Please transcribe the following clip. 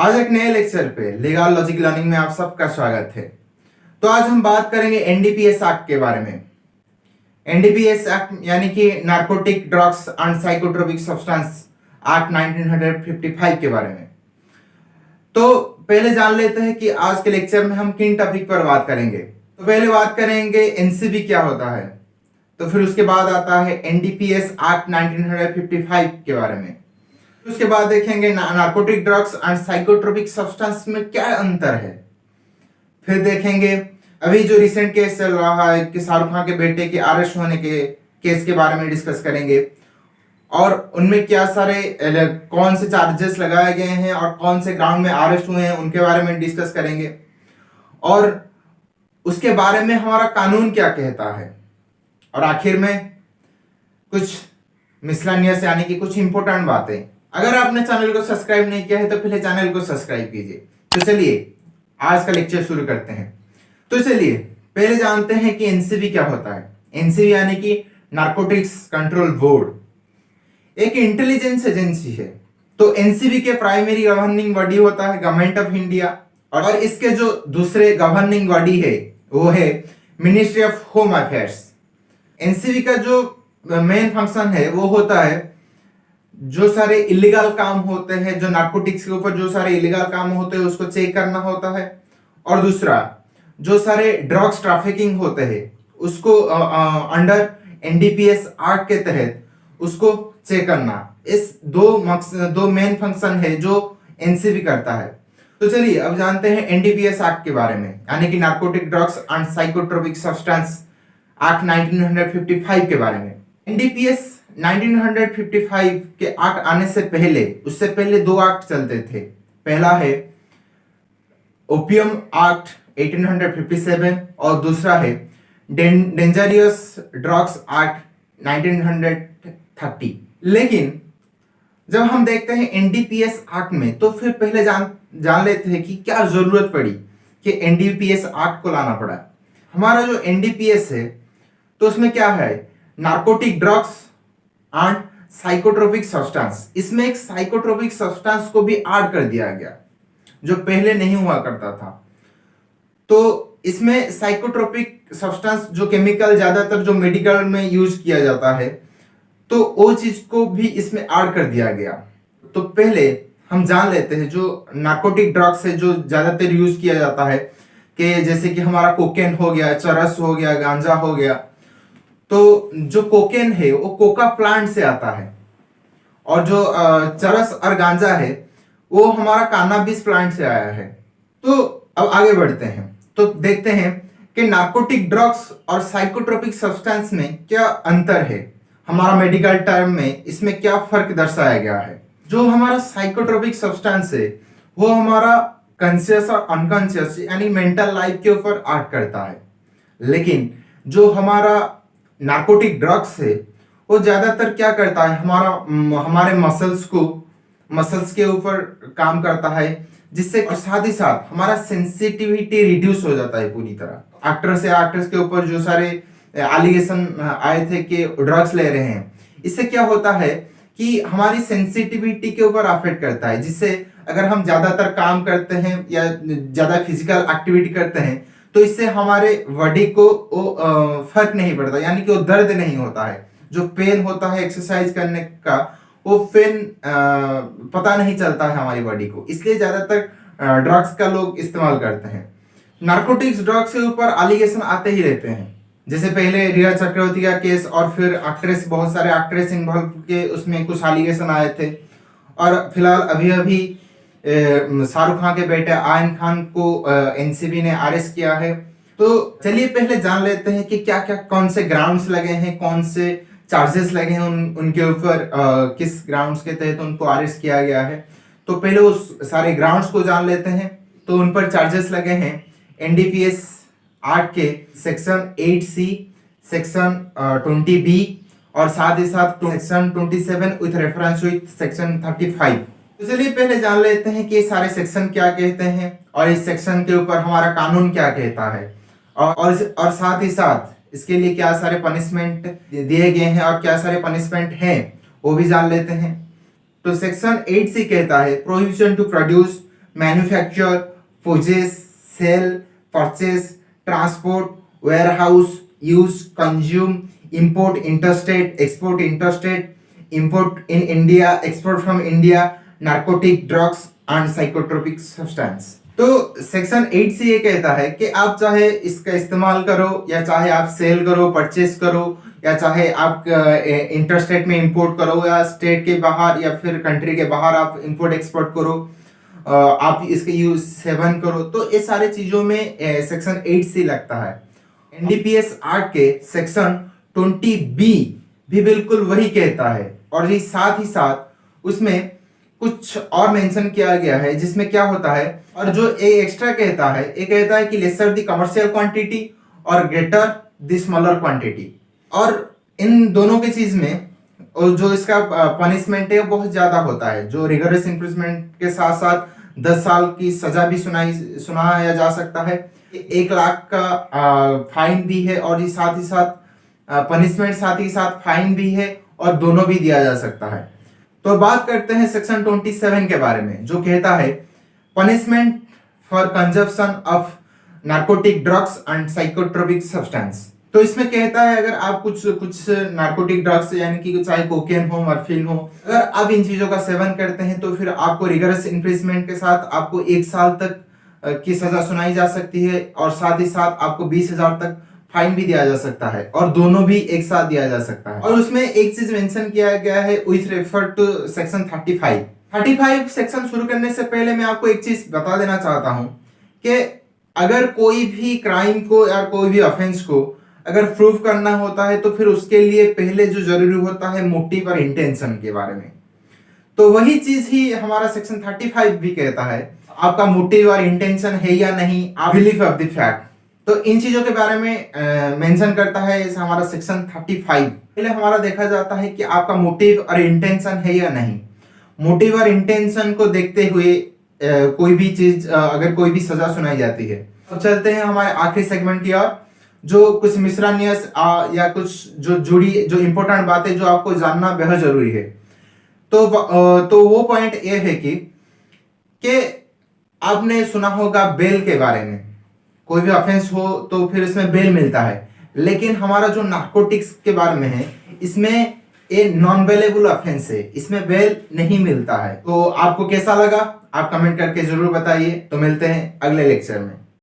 आज एक नए लेक्चर पे लीगल लॉजिक लर्निंग में आप सबका स्वागत है। तो आज हम बात करेंगे एनडीपीएस एक्ट के बारे में। एनडीपीएस एक्ट यानी कि narcotic drugs and psychotropic substance act 1955 के बारे में। तो पहले जान लेते हैं कि आज के लेक्चर में हम किन टॉपिक पर बात करेंगे। तो पहले बात करेंगे एनसीबी क्या होता है, तो फिर उसके बाद आता है एनडीपीएस एक्ट 1955 के बारे में। उसके बाद देखेंगे narcotic drugs and psychotropic substance में क्या अंतर है। फिर देखेंगे अभी जो रिसेंट केस चल रहा है कि शाहरुख खान के बेटे के अरेस्ट होने के केस के बारे में डिस्कस करेंगे और उनमें क्या सारे कौन से चार्जेस लगाए गए हैं और कौन से ग्राउंड में अरेस्ट हुए हैं उनके बारे में डिस्कस करेंगे। और उसके बारे में हमारा कानून क्या कहता है। और आखिर में कुछ मिसलेनियस यानी कि कुछ इंपॉर्टेंट बातें। अगर आपने चैनल को सब्सक्राइब नहीं किया है तो पहले चैनल को सब्सक्राइब कीजिए। तो चलिए आज का लेक्चर शुरू करते हैं। तो चलिए पहले जानते हैं कि एनसीबी क्या होता है। एनसीबी यानी कि नारकोटिक्स कंट्रोल बोर्ड एक इंटेलिजेंस एजेंसी है। तो एनसीबी के प्राइमरी गवर्निंग बॉडी होता है गवर्नमेंट ऑफ इंडिया और इसके जो दूसरे गवर्निंग बॉडी है वो है ministry of home affairs. NCB का जो मेन फंक्शन है वो होता है जो सारे इलीगल काम होते हैं, जो नार्कोटिक्स के ऊपर जो सारे इलीगल काम होते हैं उसको चेक करना होता है। और दूसरा जो सारे ड्रग्स ट्रैफिकिंग होते हैं उसको अंडर एनडीपीएस एक्ट के तहत उसको चेक करना। इस दो मेन फंक्शन है जो एनसीबी करता है। तो चलिए अब जानते हैं एनडीपीएस एक्ट के बारे में यानी कि narcotic drugs and psychotropic substance act 1955 के बारे में। एनडीपीएस 1955 के एक्ट आने से पहले उससे पहले दो एक्ट चलते थे। पहला है ओपियम एक्ट 1857 और दूसरा है डेंजरियस ड्रग्स एक्ट 1930। लेकिन जब हम देखते हैं एनडीपीएस एक्ट में तो फिर पहले जान लेते हैं कि क्या जरूरत पड़ी कि एनडीपीएस एक्ट को लाना पड़ा। हमारा जो एनडीपीएस है तो उसमें क्या है narcotic drugs and psychotropic substance. इसमें एक साइकोट्रोपिक सब्सटेंस को भी ऐड कर दिया गया जो पहले नहीं हुआ करता था। तो इसमें साइकोट्रोपिक सब्सटेंस जो केमिकल ज्यादातर जो मेडिकल में यूज किया जाता है तो वो चीज को भी इसमें ऐड कर दिया गया। तो पहले हम जान लेते हैं जो नार्कोटिक ड्रग्स है जो ज्यादातर यूज किया जाता है कि जैसे कि हमारा कोकेन हो गया, चरस हो गया, गांजा हो गया। तो जो कोकेन है वो कोका प्लांट से आता है और जो चरस और गांजा है वो हमारा कैनाबिस प्लांट से आया है। तो अब आगे बढ़ते हैं तो देखते हैं कि नार्कोटिक ड्रग्स और साइकोट्रोपिक सब्सटेंस में क्या अंतर है। हमारा मेडिकल टर्म में इसमें क्या फर्क दर्शाया गया है। जो हमारा साइकोट्रोपिक सब्सटेंस है वो हमारा कॉन्शियस और अनकॉन्शियस यानी मेंटल लाइफ के ऊपर एक्ट करता है। लेकिन जो हमारा नार्कोटिक ड्रग्स है वो ज्यादातर क्या करता है हमारे मसल्स के ऊपर काम करता है जिससे साथ ही साथ हमारा सेंसिटिविटी रिड्यूस हो जाता है पूरी तरह। एक्ट्रेस के ऊपर जो सारे एलिगेशन आए थे कि ड्रग्स ले रहे हैं इससे क्या होता है कि हमारी सेंसिटिविटी के ऊपर अफेक्ट करता है जिससे अगर हम ज्यादातर काम करते हैं या ज्यादा फिजिकल एक्टिविटी करते हैं तो इससे हमारे बॉडी को फर्क नहीं पड़ता यानी कि वो दर्द नहीं होता है। जो पेन होता है एक्सरसाइज करने का वो पेन पता नहीं चलता है हमारी बॉडी को, इसलिए ज्यादातर ड्रग्स का लोग इस्तेमाल करते हैं। नार्कोटिक्स ड्रग्स के ऊपर एलिगेशन आते ही रहते हैं जैसे पहले रिया चक्रवर्ती का केस और फिर बहुत सारे एक्ट्रेस इन्वॉल्व के उसमें कुछ एलिगेशन आए थे। और फिलहाल अभी शाहरुख खान के बेटे आयन खान को एनसीबी ने अरेस्ट किया है। तो चलिए पहले जान लेते हैं कि क्या क्या कौन से ग्राउंड्स लगे हैं, कौन से चार्जेस लगे हैं उनके ऊपर, किस ग्राउंड्स के तहत उनको अरेस्ट किया गया है। तो पहले उस सारे ग्राउंड्स को जान लेते हैं। तो उन पर चार्जेस लगे हैं एनडीपीएस एक्ट के सेक्शन 8C, सेक्शन 20B और साथ ही साथ section 27 with reference with section 35। तो चलिए पहले जान लेते हैं कि ये सारे सेक्शन क्या कहते हैं और इस सेक्शन के ऊपर हमारा कानून क्या कहता है और साथ ही साथ इसके लिए क्या सारे पनिशमेंट दिए गए हैं और क्या सारे पनिशमेंट हैं वो भी जान लेते हैं। तो सेक्शन 8C कहता है prohibition to produce, manufacture, possess, sale, purchase, transport, warehouse, use, consume, import interstate, export interstate, import in India, export from India, narcotic drugs and psychotropic substance. तो सेक्शन 8 से ये कहता है कि आप चाहे इसका इस्तेमाल करो या चाहे आप सेल करो, परचेस करो, या चाहे आप इंटरस्टेट में इंपोर्ट करो या स्टेट के बाहर या फिर कंट्री के बाहर आप इंपोर्ट एक्सपोर्ट करो, आप इसके यूज सेवन करो, तो ये सारे चीजों में सेक्शन 8 से लगता है। एनडीपीएस एक्ट के सेक्शन 20B भी बिल्कुल वही कहता है, और ये साथ ही साथ उसमें कुछ और मेंशन किया गया है जिसमें क्या होता है, और जो ए एक्स्ट्रा कहता है, ये कहता है कि लेसर द कमर्शियल क्वांटिटी और ग्रेटर द स्मॉलर क्वांटिटी। और इन दोनों की चीज में और जो इसका पनिशमेंट है वो बहुत ज्यादा होता है, जो रिगरस इम्प्रिजमेंट के साथ साथ 10 साल की सजा भी सुनाया जा सकता है, 1 लाख का फाइन भी है, और ये साथ ही साथ पनिशमेंट साथ ही साथ फाइन भी है, और दोनों भी दिया जा सकता है। तो बात करते हैं सेक्शन 27 के बारे में, जो कहता है punishment for consumption of narcotic drugs and psychotropic substance. तो इसमें कहता है अगर आप कुछ नार्कोटिक ड्रग्स यानी कि चाहे कोकेन हो, मॉर्फिन हो, अगर आप इन चीजों का सेवन करते हैं तो फिर आपको रिगरस इम्प्रिजमेंट के साथ आपको 1 साल तक की सजा सुनाई जा सकती है, और साथ ही साथ आपको 20,000 तक फाइन भी दिया जा सकता है, और दोनों भी एक साथ दिया जा सकता है। और उसमें एक चीज मेंशन किया गया है with refer to section 35 section शुरू करने से पहले मैं आपको एक चीज बता देना चाहता हूं कि अगर कोई भी क्राइम को या कोई भी ऑफेंस को अगर प्रूव करना होता है तो फिर उसके लिए पहले जो जरूरी होता है मोटिव और इंटेंशन के बारे में, तो वही चीज ही हमारा सेक्शन 35 भी कहता है, आपका मोटिव और इंटेंशन है या नहीं, बिलीफ ऑफ द फैक्ट। तो इन चीजों के बारे में मेंशन करता है इस हमारा सेक्शन 35। पहले हमारा देखा जाता है कि आपका मोटिव और इंटेंशन है या नहीं। मोटिव और इंटेंशन को देखते हुए कोई भी चीज अगर कोई भी सजा सुनाई जाती है। अब चलते हैं हमारे आखिरी सेगमेंट की ओर, जो कुछ मिसरानियस या कुछ जो इंपॉर्टेंट बातें जो आपको जानना बेहद जरूरी है। तो वो पॉइंट ये है कि आपने सुना होगा बेल के बारे में, कोई भी ऑफेंस हो तो फिर इसमें बेल मिलता है, लेकिन हमारा जो नार्कोटिक्स के बारे में है इसमें ये नॉन बेलेबल ऑफेंस है, इसमें बेल नहीं मिलता है। तो आपको कैसा लगा आप कमेंट करके जरूर बताइए। तो मिलते हैं अगले लेक्चर में।